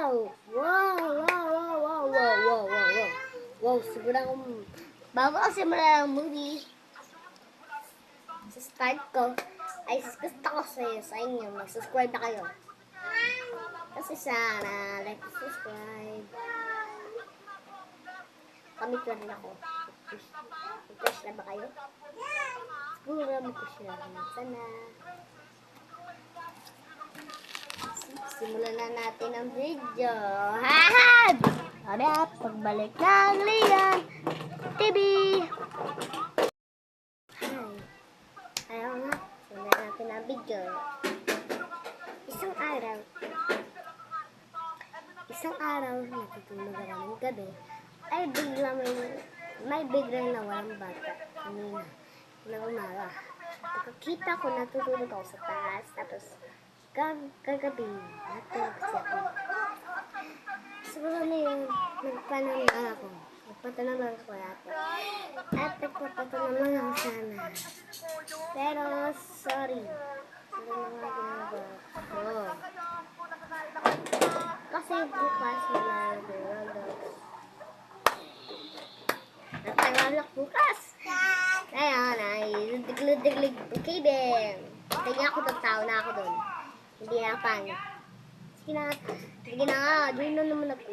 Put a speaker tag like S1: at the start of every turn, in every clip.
S1: Wow! Wow! Wow! Wow! Wow! Wow! Wow! Wow! Wow! Wow! Sobrang bago kasi mula ng movie, sa start ko, ay gusto ko sa inyo, mag-subscribe na kayo. Kasi sana, like, subscribe. Kamit ko rin ako. Mag-push na ba kayo? Siguro mag-push na rin. Sana. Simulan na natin ang video. Hahad! Harap, pagbalik ng Lian TV. Hi. Ayaw nga. Simulan natin ang video. Isang araw, natutulog ako ng gabi, ay bigla may biglang nawalang bata kanina ng umaga. Pagkakita ko, natutulog ako sa taas, tapos kagabi, natulog kasi ako. Siguro na yun, nagpatanong ako yata. At nagpapatanong ako sana. Pero, sorry. Ano mga ginagawa ko? Kasi bukas Roblox. Nagtagalak bukas. Kaya ay diglig okay din. Kaya ako tao na ako doon. Hindi na pan. Sige na nga, doon na naman ako.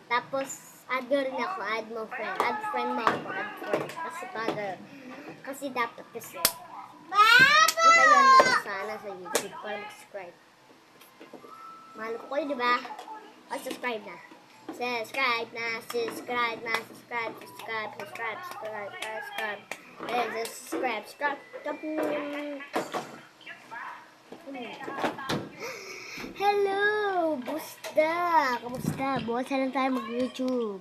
S1: Tapos, add rin ako, add mo friend. Add friend mo ako, add friend. Kasi kasi dapat kasi. Kita yun na sana sa YouTube para mag-subscribe. Mahal ko kayo, diba? O, subscribe na. Subscribe. Ayan, subscribe. Hello! Kamusta? Bukas na lang tayo mag-YouTube.